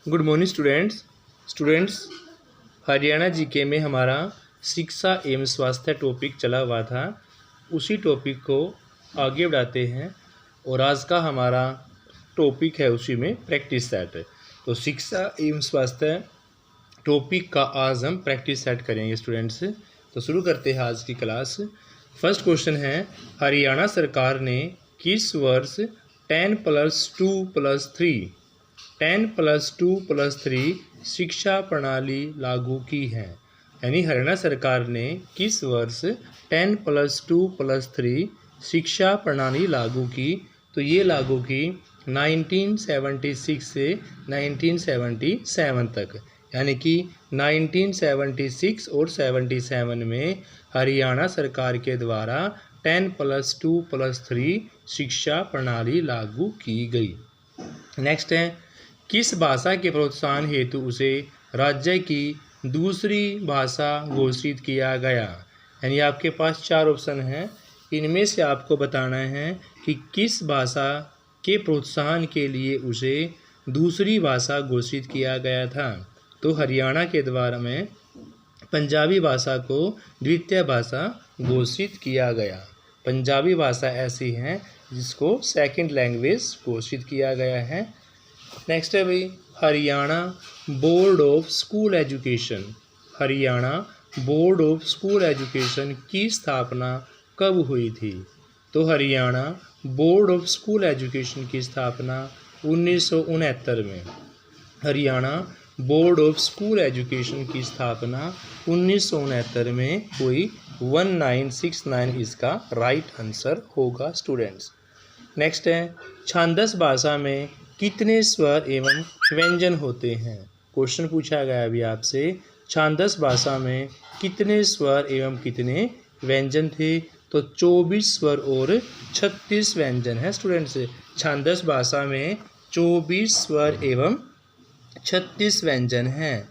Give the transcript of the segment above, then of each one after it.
Good morning students. Haryana GK में हमारा शिक्षा एवं स्वास्थ्य टॉपिक चला हुआ था। उसी टॉपिक को आगे बढ़ाते हैं और आज का हमारा टॉपिक है उसी में प्रैक्टिस सेट। तो शिक्षा एवं स्वास्थ्य टॉपिक का आज हम प्रैक्टिस सेट करेंगे स्टूडेंट्स। तो शुरू करते हैं आज की क्लास। फर्स्ट क्वेश्चन है, हरियाणा सरकार ने किस वर्ष 10+2+3 शिक्षा प्रणाली लागू की है? यानी हरियाणा सरकार ने किस वर्ष 10+2+3 शिक्षा प्रणाली लागू की? तो ये लागू की 1976 से 1977 तक, यानी कि 1976 और 77 में हरियाणा सरकार के द्वारा 10+2+3 शिक्षा प्रणाली लागू की गई। नेक्स्ट है, किस भाषा के प्रोत्साहन हेतु उसे राज्य की दूसरी भाषा घोषित किया गया? यानी आपके पास 4 ऑप्शन हैं, इनमें से आपको बताना है कि किस भाषा के प्रोत्साहन के लिए उसे दूसरी भाषा घोषित किया गया था। तो हरियाणा के द्वारा में पंजाबी भाषा को द्वितीय भाषा घोषित किया गया। पंजाबी भाषा ऐसी है जिसको सेकंड लैंग्वेज घोषित किया गया है। नेक्स्ट है भाई, Haryana board of school education. Haryana board of school education की स्थापना कब हुई थी? तो Haryana board of school education की स्थापना 1969 में। Haryana board of school education की स्थापना 1969 में हुई। 1969 इसका राइट आंसर होगा स्टूडेंट्स। नेक्स्ट है, छांदस भाषा में कितने स्वर एवं व्यंजन होते हैं? क्वेश्चन पूछा गया अभी आपसे, छांदस भाषा में कितने स्वर एवं कितने व्यंजन थे? तो 24 स्वर और 36 व्यंजन है स्टूडेंट्स। छांदस भाषा में 24 स्वर एवं 36 व्यंजन हैं।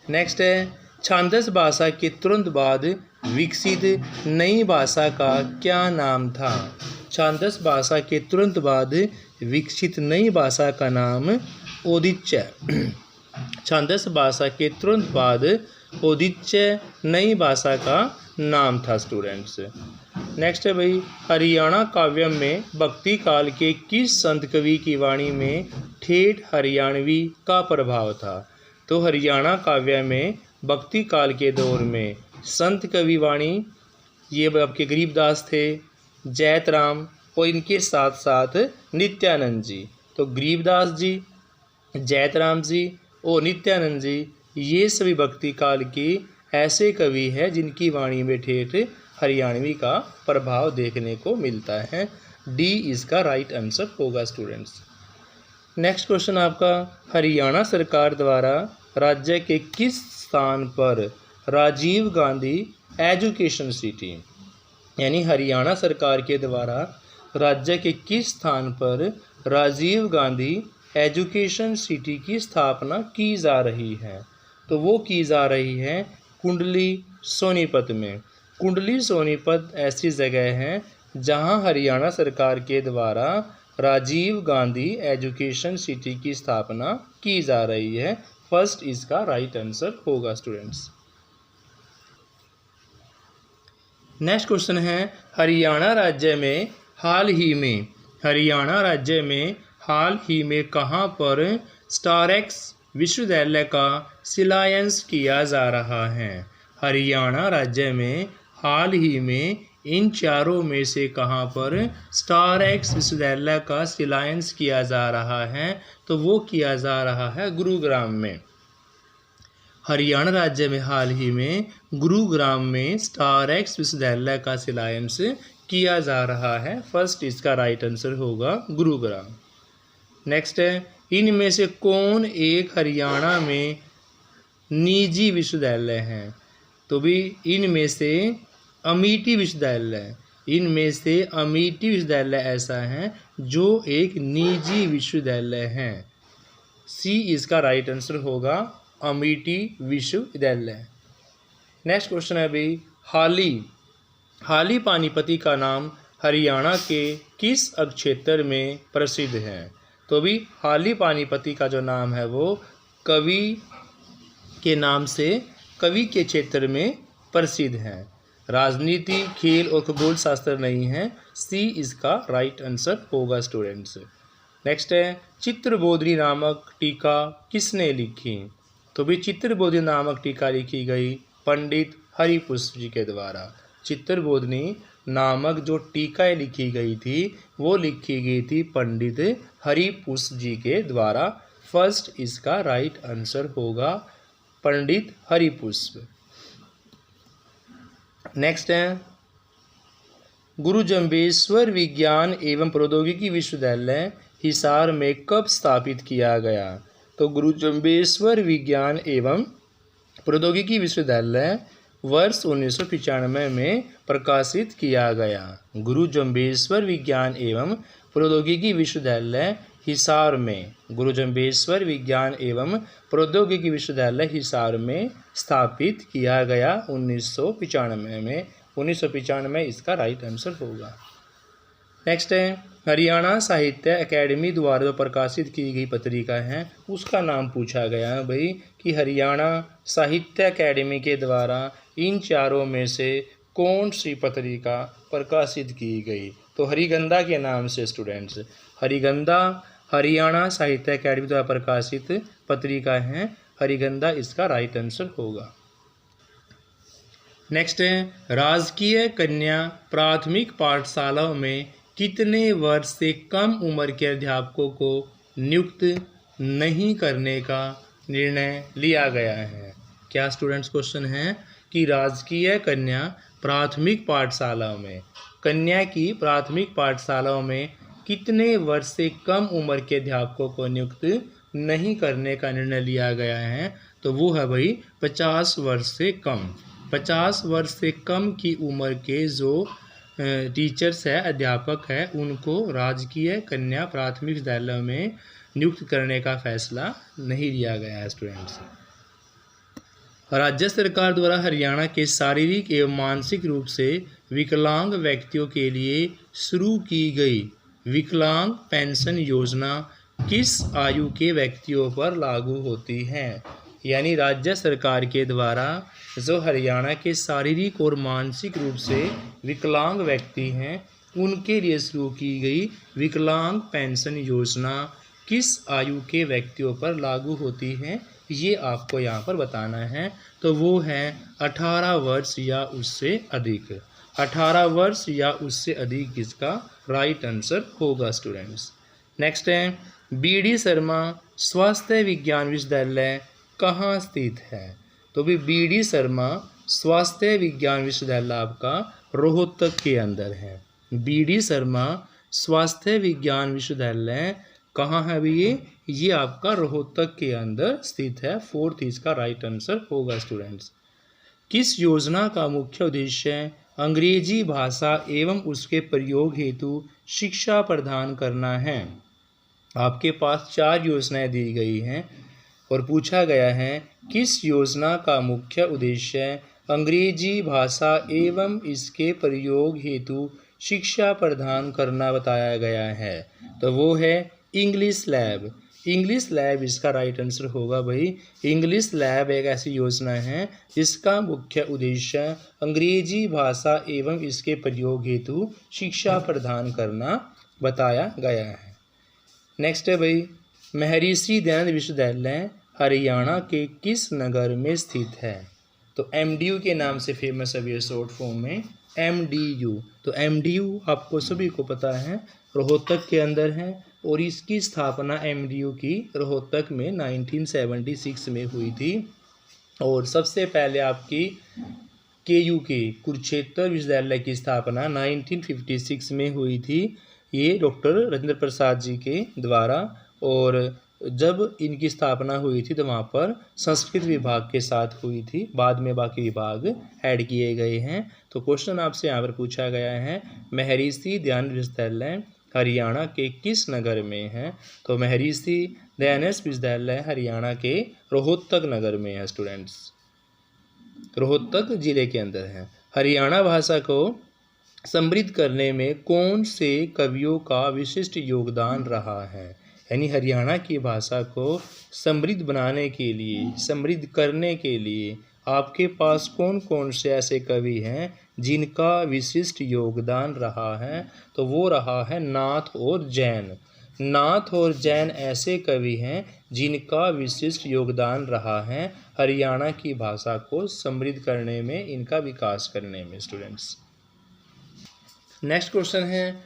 नेक्स्ट है, छांदस भाषा के तुरंत बाद विकसित नई भाषा का क्या नाम था? छांदस भाषा के तुरंत बाद विकसित नई भाषा का नाम ओदिच्य। छांदस भाषा के तुरंत बाद ओदिच्य नई भाषा का नाम था स्टूडेंट्स। नेक्स्ट है भाई, हरियाणा काव्यम में भक्ति काल के किस संत कवि की वाणी में ठेठ हरियाणवी का प्रभाव था? तो हरियाणा काव्य में भक्ति काल के दौर में संत कवि वाणी ये आपके गरीबदास थे, जैतराम और इनके साथ साथ नित्यानंद जी। तो गरीबदास जी, जैतराम जी और नित्यानंद जी ये सभी भक्ति काल के ऐसे कवि हैं जिनकी वाणी में ठेठ हरियाणवी का प्रभाव देखने को मिलता है। डी इसका राइट आंसर होगा स्टूडेंट्स। नेक्स्ट क्वेश्चन आपका, हरियाणा सरकार द्वारा राज्य के किस स्थान पर राजीव गांधी एजुकेशन सिटी, यानी हरियाणा सरकार के द्वारा राज्य के किस स्थान पर राजीव गांधी एजुकेशन सिटी की स्थापना की जा रही है? तो वो की जा रही है कुंडली सोनीपत में। कुंडली सोनीपत ऐसी जगह है जहां हरियाणा सरकार के द्वारा राजीव गांधी एजुकेशन सिटी की स्थापना की जा रही है। फर्स्ट इसका राइट आंसर होगा स्टूडेंट्स। नेक्स्ट क्वेश्चन है, हरियाणा राज्य में हाल ही में कहाँ पर स्टारेक्स विश्वविद्यालय का शिलान्यास किया जा रहा है? हरियाणा राज्य में हाल ही में इन चारों में से कहाँ पर स्टारेक्स विश्वविद्यालय का शिलान्यास किया जा रहा है? तो वो किया जा रहा है गुरुग्राम में। हरियाणा राज्य में हाल ही में गुरुग्राम में स्टारेक्स विश्वविद्यालय का शिलान्यास किया जा रहा है। फर्स्ट इसका राइट आंसर होगा गुरुग्राम। नेक्स्ट है, इनमें से कौन एक हरियाणा में निजी विश्वविद्यालय है? तो भी इनमें से अमेठी विश्वविद्यालय ऐसा है जो एक निजी विश्वविद्यालय है। सी इसका राइट आंसर होगा अमेठी विश्वविद्यालय। नेक्स्ट क्वेश्चन है भाई, हाली पानीपती का नाम हरियाणा के किस क्षेत्र में प्रसिद्ध है? तो भी हाली पानीपति का जो नाम है वो कवि के नाम से कवि के क्षेत्र में प्रसिद्ध है। राजनीति, खेल और खगोल शास्त्र नहीं है। सी इसका राइट आंसर होगा स्टूडेंट्स। नेक्स्ट है चित्रबोधिनी नामक टीका किसने लिखी? तो भी चित्रबोधिनी नामक टीका लिखी गई पंडित हरिपुष्प जी के द्वारा। चित्रबोधिनी नामक जो टीका लिखी गई थी वो लिखी गई थी पंडित हरिपुष्प जी के द्वारा। फर्स्ट इसका राइट आंसर होगा पंडित हरिपुष्प। नेक्स्ट है गुरु जम्बेश्वर विज्ञान एवं प्रौद्योगिकी विश्वविद्यालय हिसार में कब स्थापित किया गया? तो गुरु जम्बेश्वर विज्ञान एवं प्रौद्योगिकी विश्वविद्यालय वर्ष 1995 में प्रकाशित किया गया। गुरु जम्बेश्वर विज्ञान एवं प्रौद्योगिकी विश्वविद्यालय हिसार में, गुरु जम्बेश्वर विज्ञान एवं प्रौद्योगिकी विश्वविद्यालय हिसार में स्थापित किया गया 1995 में। 1995 इसका राइट आंसर होगा। नेक्स्ट है हरियाणा साहित्य अकेडमी द्वारा जो प्रकाशित की गई पत्रिका है उसका नाम पूछा गया है भाई कि हरियाणा साहित्य अकेडमी के द्वारा इन चारों में से कौन सी पत्रिका प्रकाशित की गई? तो हरिगंधा के नाम से स्टूडेंट्स। हरिगंधा हरियाणा साहित्य अकेडमी द्वारा प्रकाशित पत्रिका है। हरिगंधा इसका राइट आंसर होगा। नेक्स्ट है राजकीय कन्या प्राथमिक पाठशालाओं में कितने वर्ष से कम उम्र के अध्यापकों को नियुक्त नहीं करने का निर्णय लिया गया है? क्या स्टूडेंट्स क्वेश्चन है कि राजकीय कन्या प्राथमिक पाठशालाओं में, कन्या की प्राथमिक पाठशालाओं में कितने वर्ष से कम उम्र के अध्यापकों को नियुक्त नहीं करने का निर्णय लिया गया है? तो वो है भाई 50 वर्ष से कम। 50 वर्ष से कम की उम्र के जो टीचर्स है, अध्यापक है, उनको राजकीय कन्या प्राथमिक विद्यालय में नियुक्त करने का फैसला नहीं लिया गया है स्टूडेंट्स। राज्य सरकार द्वारा हरियाणा के शारीरिक एवं मानसिक रूप से विकलांग व्यक्तियों के लिए शुरू की गई विकलांग पेंशन योजना किस आयु के व्यक्तियों पर लागू होती है? यानी राज्य सरकार के द्वारा जो हरियाणा के शारीरिक और मानसिक रूप से विकलांग व्यक्ति हैं उनके लिए शुरू की गई विकलांग पेंशन योजना किस आयु के व्यक्तियों पर लागू होती है, ये आपको यहाँ पर बताना है। तो वो है 18 वर्ष या उससे अधिक। 18 वर्ष या उससे अधिक इसका राइट आंसर होगा स्टूडेंट्स। नेक्स्ट है बी.डी. शर्मा स्वास्थ्य विज्ञान विश्वविद्यालय कहाँ स्थित है? तो भी बी.डी. शर्मा स्वास्थ्य विज्ञान विश्वविद्यालय आपका रोहतक के अंदर है। बी.डी. शर्मा स्वास्थ्य विज्ञान विश्वविद्यालय कहाँ है भी ये आपका रोहतक के अंदर स्थित है। फोर्थ इसका राइट आंसर होगा स्टूडेंट्स। किस योजना का मुख्य उद्देश्य अंग्रेजी भाषा एवं उसके प्रयोग हेतु शिक्षा प्रदान करना है? आपके पास 4 योजनाएं दी गई हैं और पूछा गया है किस योजना का मुख्य उद्देश्य अंग्रेजी भाषा एवं इसके प्रयोग हेतु शिक्षा प्रदान करना बताया गया है। तो वो है इंग्लिश लैब। इंग्लिश लैब इसका राइट आंसर होगा भाई। इंग्लिश लैब एक ऐसी योजना है जिसका मुख्य उद्देश्य अंग्रेजी भाषा एवं इसके प्रयोग हेतु शिक्षा प्रदान करना बताया गया है। नेक्स्ट है भाई महर्षि दयानंद विश्वविद्यालय हरियाणा के किस नगर में स्थित है? तो एमडीयू के नाम से फेमस है ये शॉर्ट फॉर्म में एमडीयू। तो एमडीयू आपको सभी को पता है रोहतक के अंदर है और इसकी स्थापना एमडीयू की रोहतक में 1976 में हुई थी। और सबसे पहले आपकी केयू के कुरुक्षेत्र विश्वविद्यालय की स्थापना 1956 में हुई थी, ये डॉक्टर राजेंद्र प्रसाद जी के द्वारा। और जब इनकी स्थापना हुई थी तो वहाँ पर संस्कृत विभाग के साथ हुई थी, बाद में बाकी विभाग ऐड किए गए हैं। तो क्वेश्चन आपसे यहाँ पर पूछा गया है महर्षि दयानंद विश्वविद्यालय हरियाणा के किस नगर में है? तो महर्षि दयानंद विश्वविद्यालय हरियाणा के रोहतक नगर में है स्टूडेंट्स, रोहतक जिले के अंदर है। हरियाणा भाषा को समृद्ध करने में कौन से कवियों का विशिष्ट योगदान रहा है? यानी हरियाणा की भाषा को समृद्ध बनाने के लिए, समृद्ध करने के लिए आपके पास कौन कौन से ऐसे कवि हैं जिनका विशिष्ट योगदान रहा है? तो वो रहा है नाथ और जैन। नाथ और जैन ऐसे कवि हैं जिनका विशिष्ट योगदान रहा है हरियाणा की भाषा को समृद्ध करने में, इनका विकास करने में स्टूडेंट्स। नेक्स्ट क्वेश्चन है,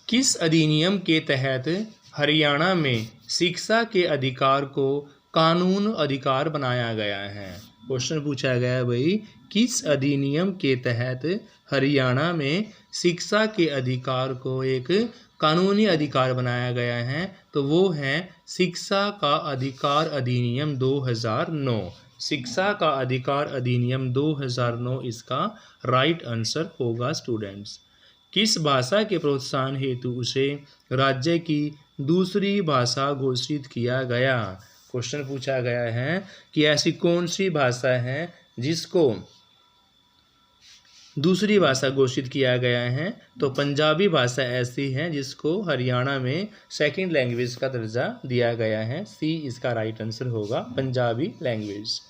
किस अधिनियम के तहत हरियाणा में शिक्षा के अधिकार को कानून अधिकार बनाया गया है? क्वेश्चन पूछा गया है भाई, किस अधिनियम के तहत हरियाणा में शिक्षा के अधिकार को एक कानूनी अधिकार बनाया गया है? तो वो है शिक्षा का अधिकार अधिनियम 2009। शिक्षा का अधिकार अधिनियम 2009 इसका राइट आंसर होगा स्टूडेंट्स। किस भाषा के प्रोत्साहन हेतु उसे राज्य की दूसरी भाषा घोषित किया गया? क्वेश्चन पूछा गया है कि ऐसी कौन सी भाषा है जिसको दूसरी भाषा घोषित किया गया है? तो पंजाबी भाषा ऐसी है जिसको हरियाणा में सेकंड लैंग्वेज का दर्जा दिया गया है। सी इसका राइट आंसर होगा, पंजाबी लैंग्वेज।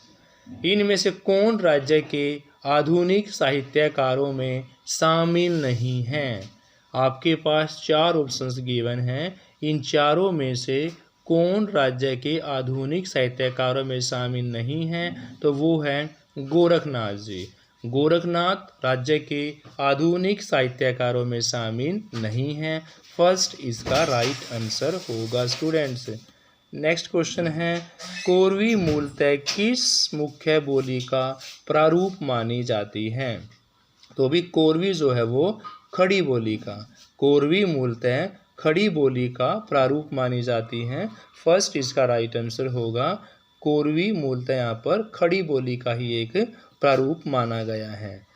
इनमें से कौन राज्य के आधुनिक साहित्यकारों में शामिल नहीं हैं? आपके पास 4 ऑप्शंस गिवन हैं। इन चारों में से कौन राज्य के आधुनिक साहित्यकारों में शामिल नहीं हैं? तो वो है गोरखनाथ जी। गोरखनाथ राज्य के आधुनिक साहित्यकारों में शामिल नहीं हैं। फर्स्ट इसका राइट आंसर होगा स्टूडेंट्स। नेक्स्ट क्वेश्चन है, कोरवी मूलतः किस मुख्य बोली का प्रारूप मानी जाती है? तो भी कोरवी जो है वो खड़ी बोली का, कोरवी मूलतः खड़ी बोली का प्रारूप मानी जाती है। फर्स्ट इसका राइट आंसर होगा, कोरवी मूलतः यहाँ पर खड़ी बोली का ही एक प्रारूप माना गया है।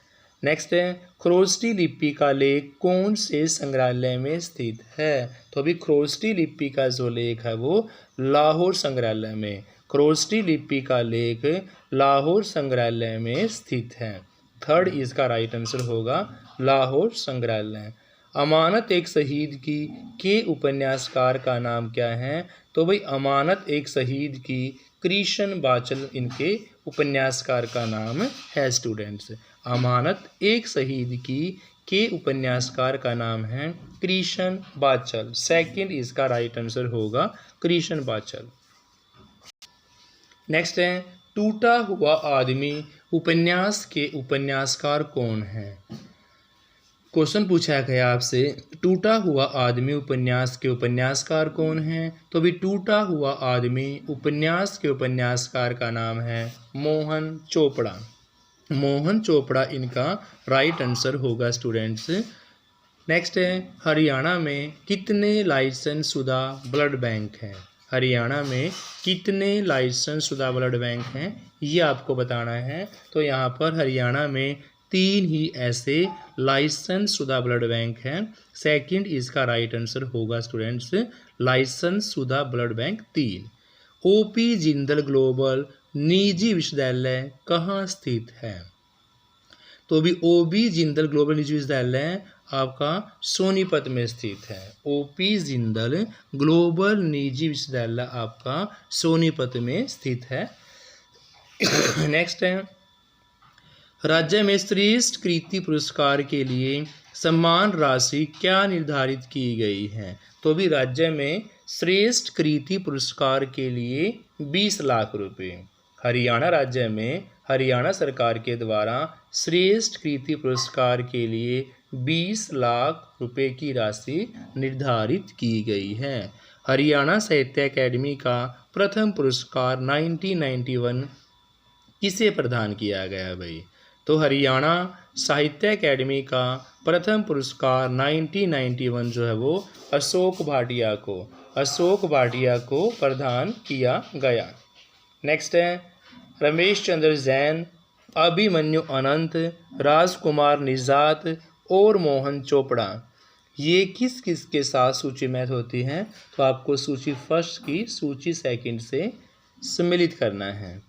नेक्स्ट है, खरोष्टी लिपि का लेख कौन से संग्रहालय में स्थित है? तो अभी खरोष्टी लिपि का जो लेख है वो लाहौर संग्रहालय में, खरोष्टी लिपि का लेख लाहौर संग्रहालय में स्थित है। थर्ड इसका राइट आंसर होगा, लाहौर संग्रहालय। अमानत एक शहीद की के उपन्यासकार का नाम क्या है? तो भाई अमानत एक शहीद की कृष्ण बाचल इनके उपन्यासकार का नाम है स्टूडेंट्स। अमानत एक शहीद की के उपन्यासकार का नाम है कृष्ण बाचल। सेकंड इसका राइट आंसर होगा कृष्ण बाचल। नेक्स्ट है, टूटा हुआ आदमी उपन्यास के उपन्यासकार कौन है? क्वेश्चन पूछा गया आपसे, टूटा हुआ आदमी उपन्यास के उपन्यासकार कौन है? तो भी टूटा हुआ आदमी उपन्यास के उपन्यासकार का नाम है मोहन चोपड़ा। मोहन चोपड़ा इनका राइट आंसर होगा स्टूडेंट्स। नेक्स्ट है, हरियाणा में कितने लाइसेंस शुदा ब्लड बैंक हैं? हरियाणा में कितने लाइसेंस शुदा ब्लड बैंक हैं ये आपको बताना है। तो यहाँ पर हरियाणा में 3 ही ऐसे लाइसेंस शुदा ब्लड बैंक हैं। सेकंड इसका राइट आंसर होगा स्टूडेंट्स, लाइसेंस शुदा blood bank 3। OP Jindal global निजी विश्वविद्यालय कहाँ स्थित है? तो भी ओपी जिंदल ग्लोबल निजी विश्वविद्यालय आपका सोनीपत में स्थित है। ओपी जिंदल ग्लोबल निजी विश्वविद्यालय आपका सोनीपत में स्थित है। नेक्स्ट है, राज्य में श्रेष्ठ कृति पुरस्कार के लिए सम्मान राशि क्या निर्धारित की गई है? तो भी राज्य में श्रेष्ठ कृति पुरस्कार के लिए 20 लाख रुपए। हरियाणा राज्य में हरियाणा सरकार के द्वारा श्रेष्ठ कृति पुरस्कार के लिए 20 लाख रुपए की राशि निर्धारित की गई है। हरियाणा साहित्य अकेडमी का प्रथम पुरस्कार 1991 किसे प्रदान किया गया भाई? तो हरियाणा साहित्य अकेडमी का प्रथम पुरस्कार 1991 जो है वो अशोक भाटिया को प्रदान किया गया। नेक्स्ट है, रमेश चंद्र जैन, अभिमन्यु अनंत, राजकुमार निजात और मोहन चोपड़ा ये किस किस के साथ सूची मैच होती हैं? तो आपको सूची फर्स्ट की सूची सेकंड से सम्मिलित करना है।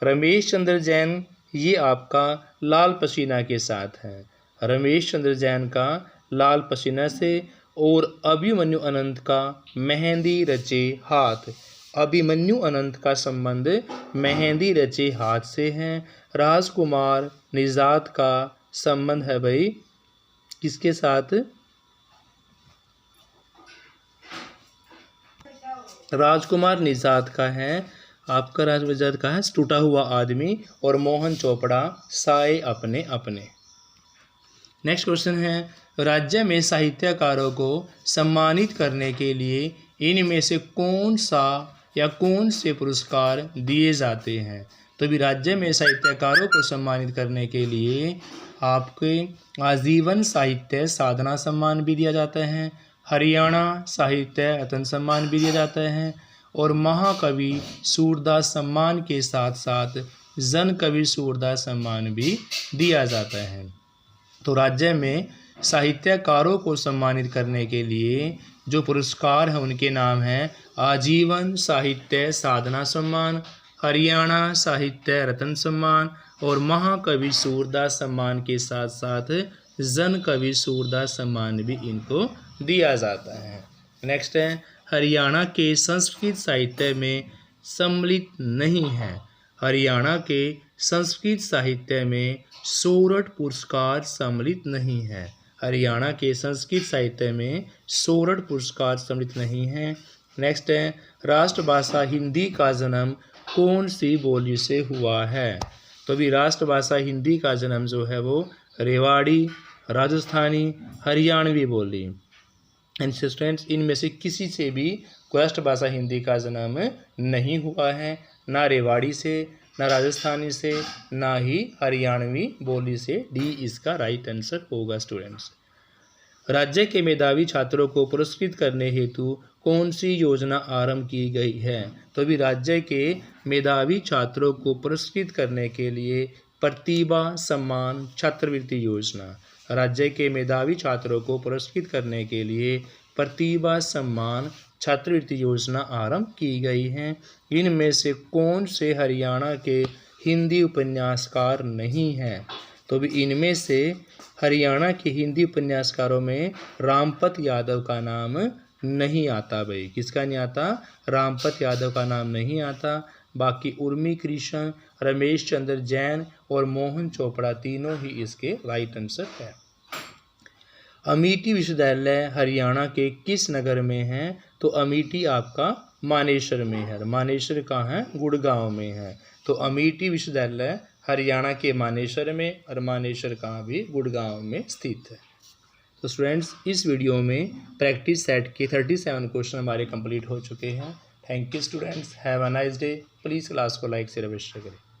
रमेश चंद्र जैन ये आपका लाल पसीना के साथ है। रमेश चंद्र जैन का लाल पसीना से और अभिमन्यु अनंत का मेहंदी रचे हाथ। अभिमन्यु अनंत का संबंध मेहंदी रचे हाथ से है। राजकुमार निजात का संबंध है भाई किसके साथ? राजकुमार निजात का है आपका राजवजात का है टूटा हुआ आदमी, और मोहन चोपड़ा साए अपने अपने। नेक्स्ट क्वेश्चन है, राज्य में साहित्यकारों को सम्मानित करने के लिए इनमें से कौन सा या कौन से पुरस्कार दिए जाते हैं? तो भी राज्य में साहित्यकारों को सम्मानित करने के लिए आपके आजीवन साहित्य साधना सम्मान भी दिया जाता है, हरियाणा साहित्य रत्न सम्मान भी दिया जाता है, और महाकवि सूरदास सम्मान के साथ साथ जन कवि सूरदास सम्मान भी दिया जाता है। तो राज्य में साहित्यकारों को सम्मानित करने के लिए जो पुरस्कार हैं उनके नाम हैं आजीवन साहित्य साधना सम्मान, हरियाणा साहित्य रत्न सम्मान और महाकवि सूरदास सम्मान के साथ साथ जन कवि सूरदास सम्मान भी इनको दिया जाता है। नेक्स्ट है, हरियाणा के संस्कृत साहित्य में सम्मिलित नहीं है। हरियाणा के संस्कृत साहित्य में सोरठ पुरस्कार सम्मिलित नहीं है। हरियाणा के संस्कृत साहित्य में सोरठ पुरस्कार सम्मिलित नहीं है। नेक्स्ट है, राष्ट्रभाषा हिंदी का जन्म कौन सी बोली से हुआ है? तो भी राष्ट्रभाषा हिंदी का जन्म जो है वो रेवाड़ी, राजस्थानी, हरियाणवी बोली एंड स्टूडेंट्स इनमें से किसी से भी राष्ट्रभाषा हिंदी का जन्म नहीं हुआ है, ना रेवाड़ी से, ना राजस्थानी से, ना ही हरियाणवी बोली से। डी इसका राइट आंसर होगा स्टूडेंट्स। राज्य के मेधावी छात्रों को पुरस्कृत करने हेतु कौन सी योजना आरंभ की गई है? तो भी राज्य के मेधावी छात्रों को पुरस्कृत करने के लिए प्रतिभा सम्मान छात्रवृत्ति योजना। राज्य के मेधावी छात्रों को पुरस्कृत करने के लिए प्रतिभा सम्मान छात्रवृत्ति योजना आरंभ की गई है। इनमें से कौन से हरियाणा के हिंदी उपन्यासकार नहीं हैं? तो भी इनमें से हरियाणा के हिंदी उपन्यासकारों में रामपत यादव का नाम नहीं आता भाई। किसका नहीं आता? रामपत यादव का नाम नहीं आता। बाकी उर्मी कृष्ण, रमेश चंद्र जैन और मोहन चोपड़ा तीनों ही इसके राइट आंसर है। अमेठी विश्वविद्यालय हरियाणा के किस नगर में है? तो अमेठी आपका मानेसर में है। मानेसर कहाँ है? गुड़गांव में है। तो अमेठी विश्वविद्यालय हरियाणा के मानेसर में, और मानेसर कहाँ भी गुड़गांव में स्थित है। तो स्टूडेंट्स इस वीडियो में प्रैक्टिस सेट के 37 क्वेश्चन हमारे कंप्लीट हो चुके हैं। Thank you students, have a nice day. Please class को लाइक से अवश्य करें।